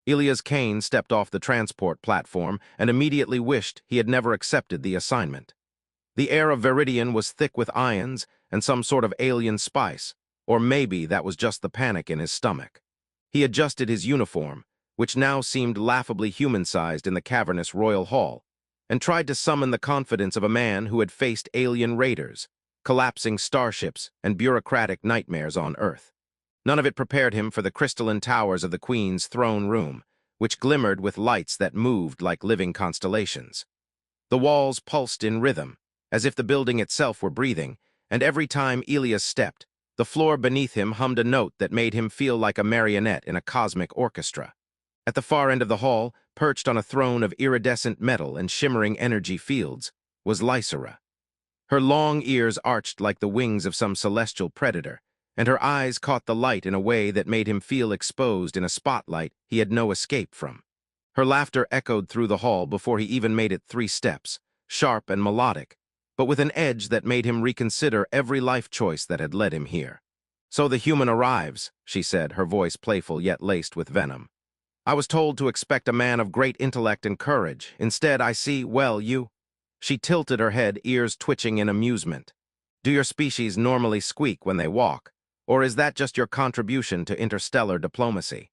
Elias Kane stepped off the transport platform and immediately wished he had never accepted the assignment. The air of Viridian was thick with ions and some sort of alien spice, or maybe that was just the panic in his stomach. He adjusted his uniform, which now seemed laughably human-sized in the cavernous royal hall, and tried to summon the confidence of a man who had faced alien raiders, collapsing starships, and bureaucratic nightmares on Earth. None of it prepared him for the crystalline towers of the Queen's throne room, which glimmered with lights that moved like living constellations. The walls pulsed in rhythm, as if the building itself were breathing, and every time Elias stepped, the floor beneath him hummed a note that made him feel like a marionette in a cosmic orchestra. At the far end of the hall, perched on a throne of iridescent metal and shimmering energy fields, was Lysera. Her long ears arched like the wings of some celestial predator, and her eyes caught the light in a way that made him feel exposed in a spotlight he had no escape from. Her laughter echoed through the hall before he even made it 3 steps, sharp and melodic, but with an edge that made him reconsider every life choice that had led him here. "So the human arrives," she said, her voice playful yet laced with venom. "I was told to expect a man of great intellect and courage. Instead, I see, well, you—" She tilted her head, ears twitching in amusement. "Do your species normally squeak when they walk, or is that just your contribution to interstellar diplomacy?"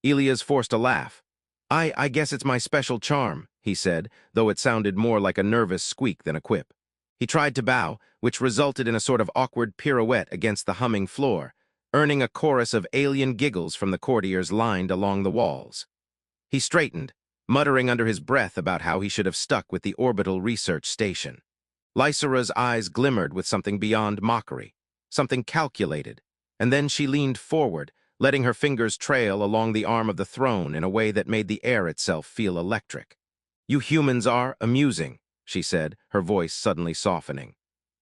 Elias forced a laugh. I guess it's my special charm," he said, though it sounded more like a nervous squeak than a quip. He tried to bow, which resulted in a sort of awkward pirouette against the humming floor, earning a chorus of alien giggles from the courtiers lined along the walls. He straightened, muttering under his breath about how he should have stuck with the orbital research station. Lysera's eyes glimmered with something beyond mockery, something calculated, and then she leaned forward, letting her fingers trail along the arm of the throne in a way that made the air itself feel electric. "You humans are amusing," she said, her voice suddenly softening.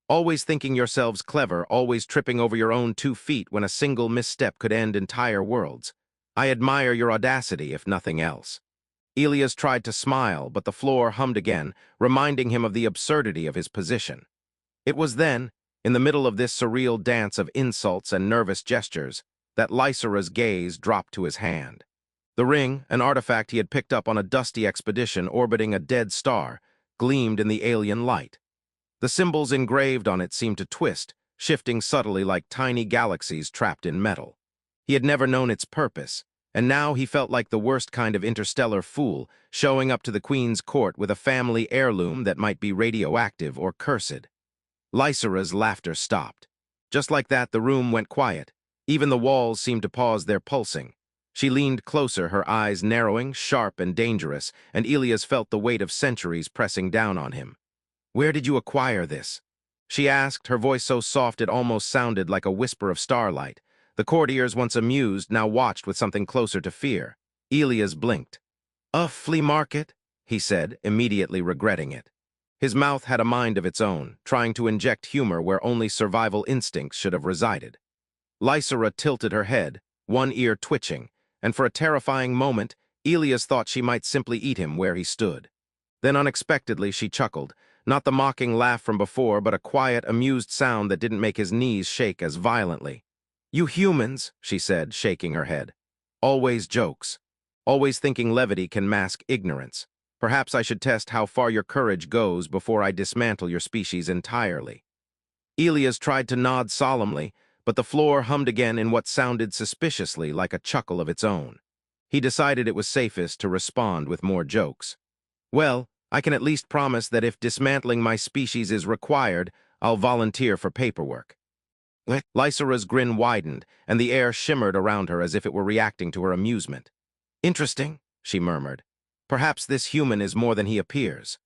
"Always thinking yourselves clever, always tripping over your own 2 feet when a single misstep could end entire worlds. I admire your audacity, if nothing else." Elias tried to smile, but the floor hummed again, reminding him of the absurdity of his position. It was then, in the middle of this surreal dance of insults and nervous gestures, that Lysera's gaze dropped to his hand. The ring, an artifact he had picked up on a dusty expedition orbiting a dead star, gleamed in the alien light. The symbols engraved on it seemed to twist, shifting subtly like tiny galaxies trapped in metal. He had never known its purpose, and now he felt like the worst kind of interstellar fool, showing up to the Queen's court with a family heirloom that might be radioactive or cursed. Lysera's laughter stopped. Just like that, the room went quiet. Even the walls seemed to pause their pulsing. She leaned closer, her eyes narrowing, sharp and dangerous, and Elias felt the weight of centuries pressing down on him. "Where did you acquire this?" she asked, her voice so soft it almost sounded like a whisper of starlight. The courtiers, once amused, now watched with something closer to fear. Elias blinked. "A flea market," he said, immediately regretting it. His mouth had a mind of its own, trying to inject humor where only survival instincts should have resided. Lysera tilted her head, one ear twitching, and for a terrifying moment, Elias thought she might simply eat him where he stood. Then unexpectedly she chuckled, not the mocking laugh from before, but a quiet, amused sound that didn't make his knees shake as violently. "You humans," she said, shaking her head. "Always jokes. Always thinking levity can mask ignorance. Perhaps I should test how far your courage goes before I dismantle your species entirely." Elias tried to nod solemnly, but the floor hummed again in what sounded suspiciously like a chuckle of its own. He decided it was safest to respond with more jokes. "Well, I can at least promise that if dismantling my species is required, I'll volunteer for paperwork." Lysera's grin widened, and the air shimmered around her as if it were reacting to her amusement. "Interesting," she murmured. "Perhaps this human is more than he appears."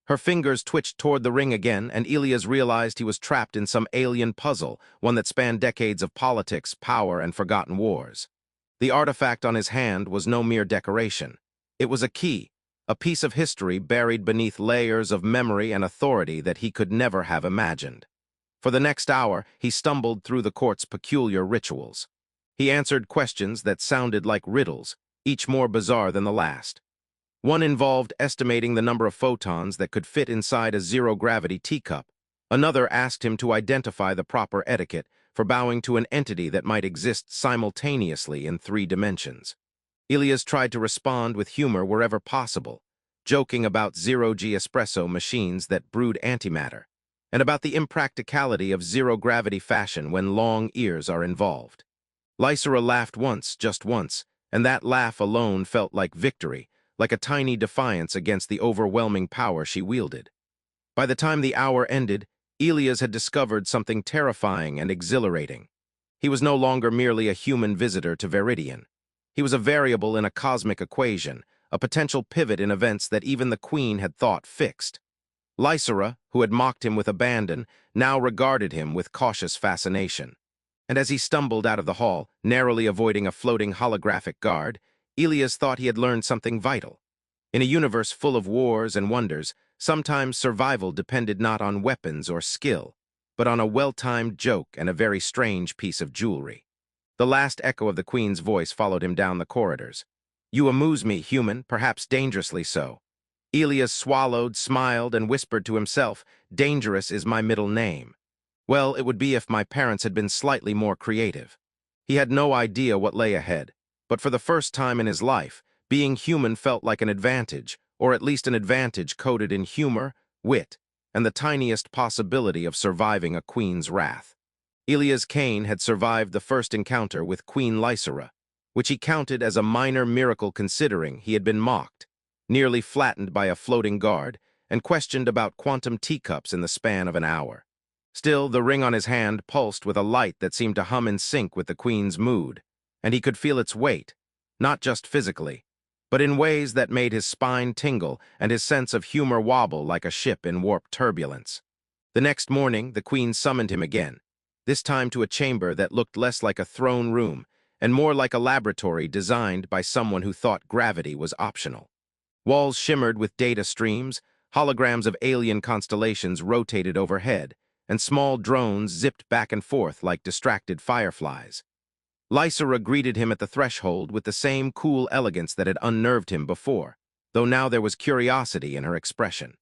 Her fingers twitched toward the ring again, and Elias realized he was trapped in some alien puzzle, one that spanned decades of politics, power, and forgotten wars. The artifact on his hand was no mere decoration. It was a key, a piece of history buried beneath layers of memory and authority that he could never have imagined. For the next hour, he stumbled through the court's peculiar rituals. He answered questions that sounded like riddles, each more bizarre than the last. One involved estimating the number of photons that could fit inside a zero-gravity teacup. Another asked him to identify the proper etiquette for bowing to an entity that might exist simultaneously in 3 dimensions. Elias tried to respond with humor wherever possible, joking about zero-G espresso machines that brewed antimatter, and about the impracticality of zero-gravity fashion when long ears are involved. Lysera laughed once, just once, and that laugh alone felt like victory, like a tiny defiance against the overwhelming power she wielded. By the time the hour ended, Elias had discovered something terrifying and exhilarating. He was no longer merely a human visitor to Viridian. He was a variable in a cosmic equation, a potential pivot in events that even the Queen had thought fixed. Lysera, who had mocked him with abandon, now regarded him with cautious fascination. And as he stumbled out of the hall, narrowly avoiding a floating holographic guard, Elias thought he had learned something vital. In a universe full of wars and wonders, sometimes survival depended not on weapons or skill, but on a well-timed joke and a very strange piece of jewelry. The last echo of the Queen's voice followed him down the corridors. "You amuse me, human, perhaps dangerously so." Elias swallowed, smiled, and whispered to himself, "Dangerous is my middle name." Well, it would be if my parents had been slightly more creative. He had no idea what lay ahead, but for the first time in his life, being human felt like an advantage, or at least an advantage coded in humor, wit, and the tiniest possibility of surviving a queen's wrath. Elias Kane had survived the first encounter with Queen Lysera, which he counted as a minor miracle considering he had been mocked, nearly flattened by a floating guard, and questioned about quantum teacups in the span of an hour. Still, the ring on his hand pulsed with a light that seemed to hum in sync with the Queen's mood, and he could feel its weight, not just physically, but in ways that made his spine tingle and his sense of humor wobble like a ship in warp turbulence. The next morning, the Queen summoned him again, this time to a chamber that looked less like a throne room and more like a laboratory designed by someone who thought gravity was optional. Walls shimmered with data streams, holograms of alien constellations rotated overhead, and small drones zipped back and forth like distracted fireflies. Lysera greeted him at the threshold with the same cool elegance that had unnerved him before, though now there was curiosity in her expression.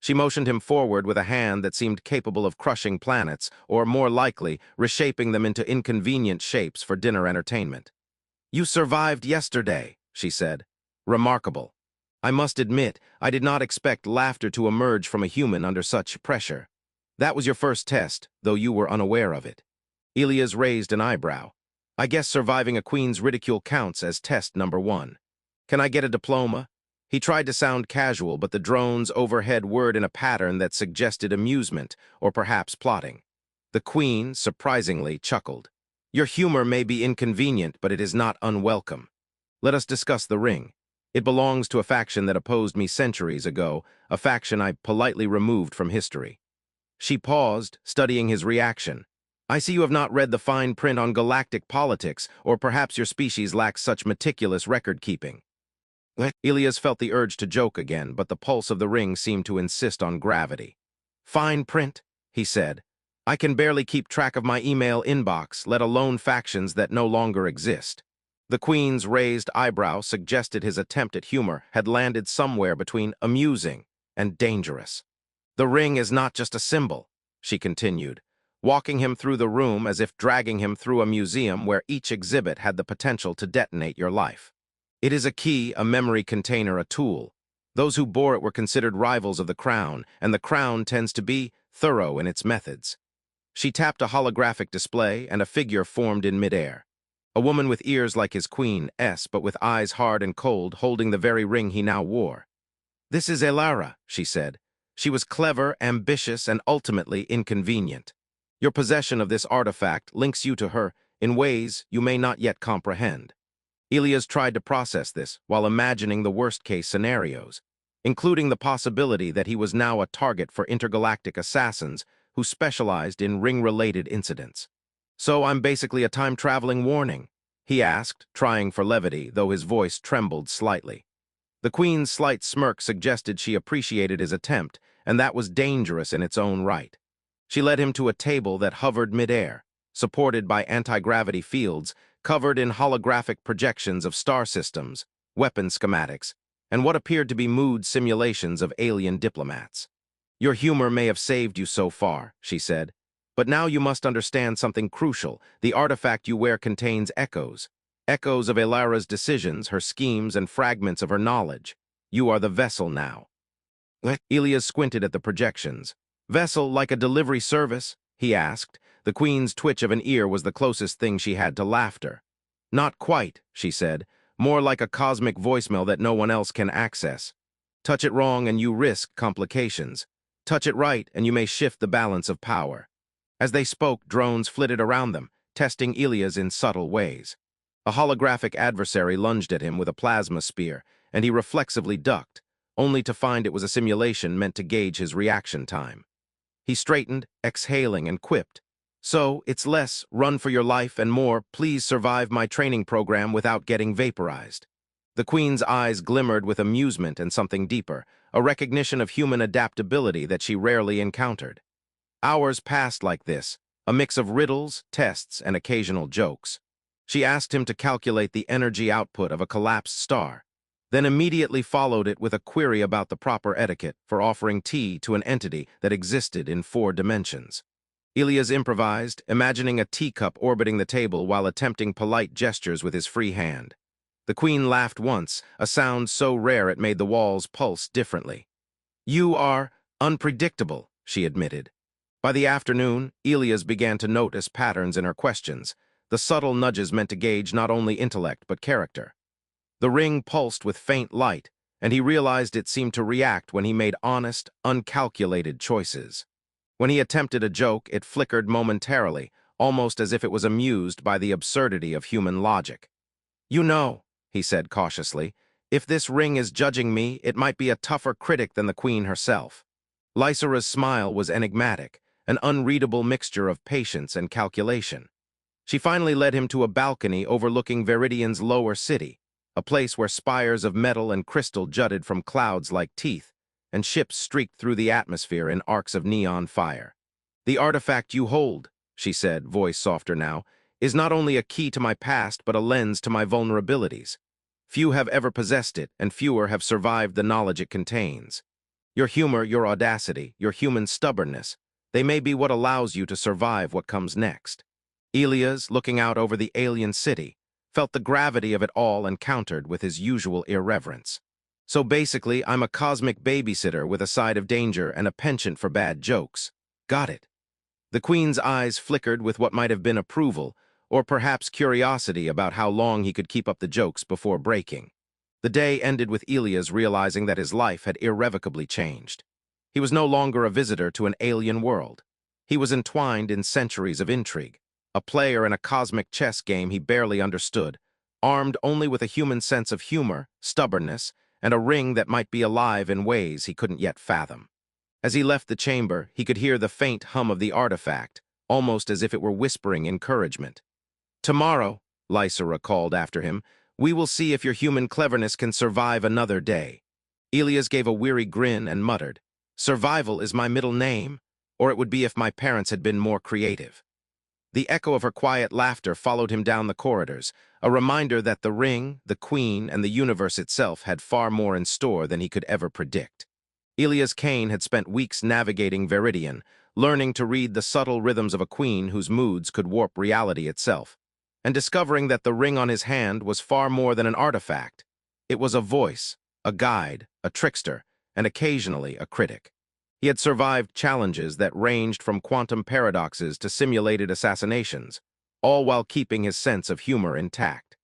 She motioned him forward with a hand that seemed capable of crushing planets, or more likely, reshaping them into inconvenient shapes for dinner entertainment. "You survived yesterday," she said. "Remarkable. I must admit, I did not expect laughter to emerge from a human under such pressure. That was your first test, though you were unaware of it." Elias raised an eyebrow. "I guess surviving a queen's ridicule counts as test number 1. Can I get a diploma?" He tried to sound casual, but the drones overhead whirred in a pattern that suggested amusement, or perhaps plotting. The Queen, surprisingly, chuckled. "Your humor may be inconvenient, but it is not unwelcome. Let us discuss the ring. It belongs to a faction that opposed me centuries ago, a faction I politely removed from history." She paused, studying his reaction. "I see you have not read the fine print on galactic politics, or perhaps your species lacks such meticulous record-keeping." Elias felt the urge to joke again, but the pulse of the ring seemed to insist on gravity. "Fine print," he said. "I can barely keep track of my email inbox, let alone factions that no longer exist." The Queen's raised eyebrow suggested his attempt at humor had landed somewhere between amusing and dangerous. "The ring is not just a symbol," she continued, walking him through the room as if dragging him through a museum where each exhibit had the potential to detonate your life. "It is a key, a memory container, a tool. Those who bore it were considered rivals of the crown, and the crown tends to be thorough in its methods." She tapped a holographic display, and a figure formed in midair. A woman with ears like his queen's, but with eyes hard and cold, holding the very ring he now wore. "This is Elara," she said. She was clever, ambitious, and ultimately inconvenient. Your possession of this artifact links you to her in ways you may not yet comprehend. Elias tried to process this while imagining the worst-case scenarios, including the possibility that he was now a target for intergalactic assassins who specialized in ring-related incidents. "So I'm basically a time-traveling warning?" he asked, trying for levity, though his voice trembled slightly. The Queen's slight smirk suggested she appreciated his attempt, and that was dangerous in its own right. She led him to a table that hovered midair, supported by anti-gravity fields, covered in holographic projections of star systems, weapon schematics, and what appeared to be mood simulations of alien diplomats. "Your humor may have saved you so far," she said, "but now you must understand something crucial. The artifact you wear contains echoes. Echoes of Elara's decisions, her schemes, and fragments of her knowledge. You are the vessel now. Elias squinted at the projections. Vessel like a delivery service? He asked. The queen's twitch of an ear was the closest thing she had to laughter. Not quite, she said. More like a cosmic voicemail that no one else can access. Touch it wrong and you risk complications. Touch it right and you may shift the balance of power. As they spoke, drones flitted around them, testing Elias in subtle ways. A holographic adversary lunged at him with a plasma spear, and he reflexively ducked, only to find it was a simulation meant to gauge his reaction time. He straightened, exhaling, and quipped, "So, it's less, run for your life, and more, please survive my training program without getting vaporized." The queen's eyes glimmered with amusement and something deeper, a recognition of human adaptability that she rarely encountered. Hours passed like this, a mix of riddles, tests, and occasional jokes. She asked him to calculate the energy output of a collapsed star, then immediately followed it with a query about the proper etiquette for offering tea to an entity that existed in 4 dimensions. Elias improvised, imagining a teacup orbiting the table while attempting polite gestures with his free hand. The queen laughed once, a sound so rare it made the walls pulse differently. "You are unpredictable," she admitted. By the afternoon, Elias began to notice patterns in her questions, the subtle nudges meant to gauge not only intellect but character. The ring pulsed with faint light, and he realized it seemed to react when he made honest, uncalculated choices. When he attempted a joke, it flickered momentarily, almost as if it was amused by the absurdity of human logic. "You know," he said cautiously, "if this ring is judging me, it might be a tougher critic than the queen herself." Lysera's smile was enigmatic, an unreadable mixture of patience and calculation. She finally led him to a balcony overlooking Viridian's lower city, a place where spires of metal and crystal jutted from clouds like teeth, and ships streaked through the atmosphere in arcs of neon fire. "The artifact you hold," she said, voice softer now, "is not only a key to my past but a lens to my vulnerabilities. Few have ever possessed it, and fewer have survived the knowledge it contains. Your humor, your audacity, your human stubbornness, they may be what allows you to survive what comes next." Elias, looking out over the alien city, felt the gravity of it all and countered with his usual irreverence. "So basically, I'm a cosmic babysitter with a side of danger and a penchant for bad jokes. Got it." The queen's eyes flickered with what might have been approval, or perhaps curiosity about how long he could keep up the jokes before breaking. The day ended with Elias realizing that his life had irrevocably changed. He was no longer a visitor to an alien world. He was entwined in centuries of intrigue, a player in a cosmic chess game he barely understood, armed only with a human sense of humor, stubbornness, and a ring that might be alive in ways he couldn't yet fathom. As he left the chamber, he could hear the faint hum of the artifact, almost as if it were whispering encouragement. "Tomorrow," Lysera called after him, "we will see if your human cleverness can survive another day." Elias gave a weary grin and muttered, "Survival is my middle name, or it would be if my parents had been more creative." The echo of her quiet laughter followed him down the corridors, a reminder that the ring, the queen, and the universe itself had far more in store than he could ever predict. Elias Kane had spent weeks navigating Viridian, learning to read the subtle rhythms of a queen whose moods could warp reality itself, and discovering that the ring on his hand was far more than an artifact. It was a voice, a guide, a trickster, and occasionally a critic. He had survived challenges that ranged from quantum paradoxes to simulated assassinations, all while keeping his sense of humor intact.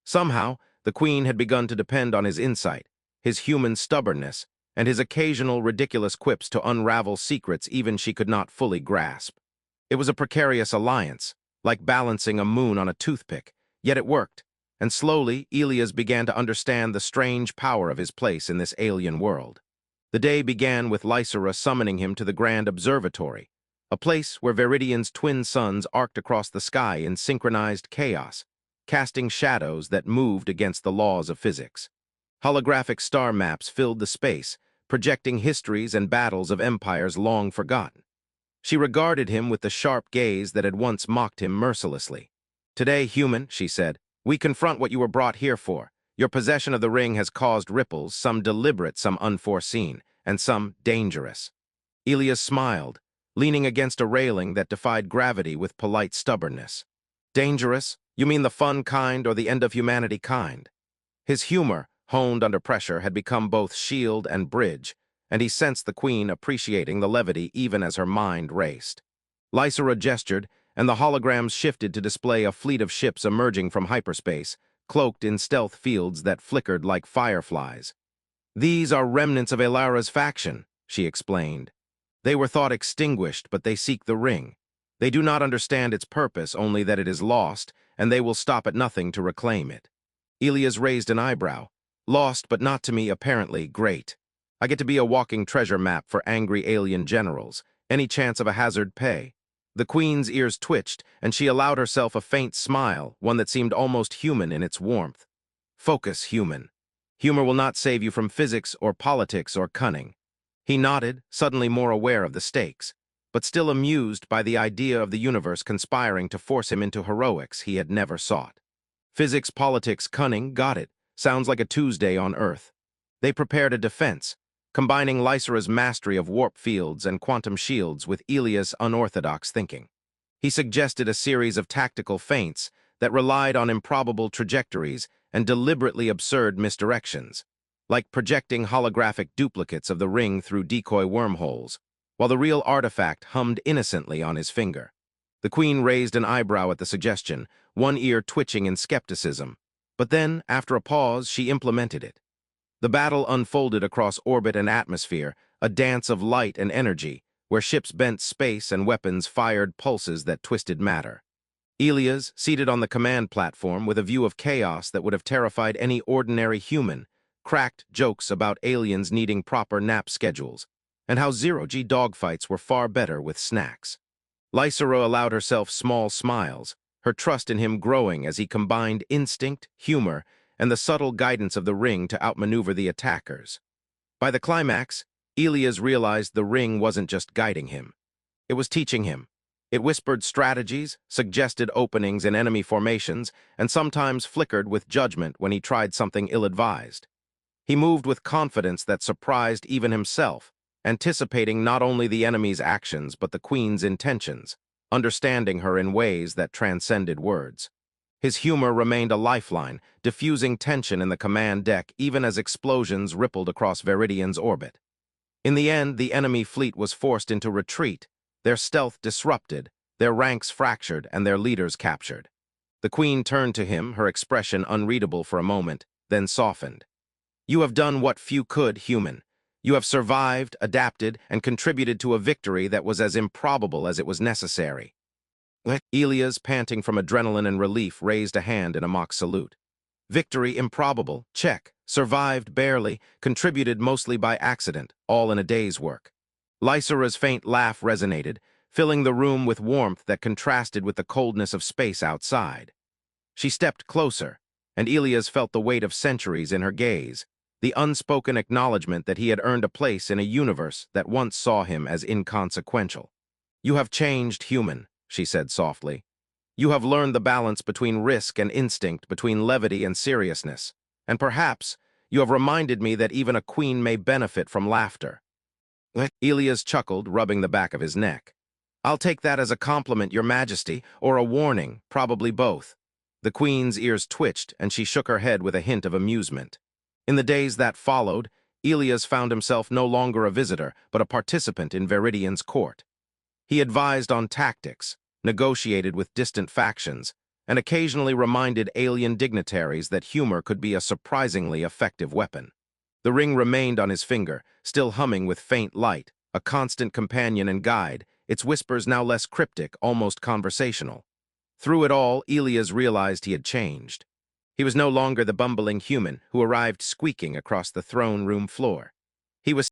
Somehow, the queen had begun to depend on his insight, his human stubbornness, and his occasional ridiculous quips to unravel secrets even she could not fully grasp. It was a precarious alliance, like balancing a moon on a toothpick, yet it worked, and slowly Elias began to understand the strange power of his place in this alien world. The day began with Lysera summoning him to the Grand Observatory, a place where Viridian's twin suns arced across the sky in synchronized chaos, casting shadows that moved against the laws of physics. Holographic star maps filled the space, projecting histories and battles of empires long forgotten. She regarded him with the sharp gaze that had once mocked him mercilessly. "Today, human," she said, "we confront what you were brought here for. Your possession of the ring has caused ripples, some deliberate, some unforeseen, and some dangerous." Elias smiled, leaning against a railing that defied gravity with polite stubbornness. "Dangerous? You mean the fun kind or the end of humanity kind? His humor, honed under pressure, had become both shield and bridge, and he sensed the queen appreciating the levity even as her mind raced. Lysera gestured, and the holograms shifted to display a fleet of ships emerging from hyperspace, cloaked in stealth fields that flickered like fireflies. These are remnants of Elara's faction, she explained. They were thought extinguished, but they seek the ring. They do not understand its purpose, only that it is lost, and they will stop at nothing to reclaim it. Elias raised an eyebrow. Lost, but not to me, apparently. Great. I get to be a walking treasure map for angry alien generals. Any chance of a hazard pay? The queen's ears twitched, and she allowed herself a faint smile, one that seemed almost human in its warmth. Focus, human. Humor will not save you from physics or politics or cunning. He nodded, suddenly more aware of the stakes, but still amused by the idea of the universe conspiring to force him into heroics he had never sought. Physics, politics, cunning, got it. Sounds like a Tuesday on Earth. They prepared a defense, combining Lysera's mastery of warp fields and quantum shields with Elia's unorthodox thinking. He suggested a series of tactical feints that relied on improbable trajectories and deliberately absurd misdirections, like projecting holographic duplicates of the ring through decoy wormholes, while the real artifact hummed innocently on his finger. The queen raised an eyebrow at the suggestion, one ear twitching in skepticism, but then, after a pause, she implemented it. The battle unfolded across orbit and atmosphere, a dance of light and energy, where ships bent space and weapons fired pulses that twisted matter. Elias, seated on the command platform with a view of chaos that would have terrified any ordinary human, cracked jokes about aliens needing proper nap schedules, and how zero-G dogfights were far better with snacks. Lysera allowed herself small smiles, her trust in him growing as he combined instinct, humor, and the subtle guidance of the ring to outmaneuver the attackers. By the climax, Elias realized the ring wasn't just guiding him. It was teaching him. It whispered strategies, suggested openings in enemy formations, and sometimes flickered with judgment when he tried something ill-advised. He moved with confidence that surprised even himself, anticipating not only the enemy's actions but the queen's intentions, understanding her in ways that transcended words. His humor remained a lifeline, diffusing tension in the command deck even as explosions rippled across Viridian's orbit. In the end, the enemy fleet was forced into retreat, their stealth disrupted, their ranks fractured, and their leaders captured. The queen turned to him, her expression unreadable for a moment, then softened. You have done what few could, human. You have survived, adapted, and contributed to a victory that was as improbable as it was necessary. Elias, panting from adrenaline and relief, raised a hand in a mock salute. Victory improbable, check. Survived barely, contributed mostly by accident, all in a day's work. Lysera's faint laugh resonated, filling the room with warmth that contrasted with the coldness of space outside. She stepped closer, and Elias felt the weight of centuries in her gaze, the unspoken acknowledgement that he had earned a place in a universe that once saw him as inconsequential. You have changed, human, she said softly. You have learned the balance between risk and instinct, between levity and seriousness, and perhaps you have reminded me that even a queen may benefit from laughter. Elias chuckled, rubbing the back of his neck. I'll take that as a compliment, Your Majesty, or a warning, probably both. The queen's ears twitched, and she shook her head with a hint of amusement. In the days that followed, Elias found himself no longer a visitor, but a participant in Viridian's court. He advised on tactics, negotiated with distant factions, and occasionally reminded alien dignitaries that humor could be a surprisingly effective weapon. The ring remained on his finger, still humming with faint light, a constant companion and guide, its whispers now less cryptic, almost conversational. Through it all, Elias realized he had changed. He was no longer the bumbling human who arrived squeaking across the throne room floor. He was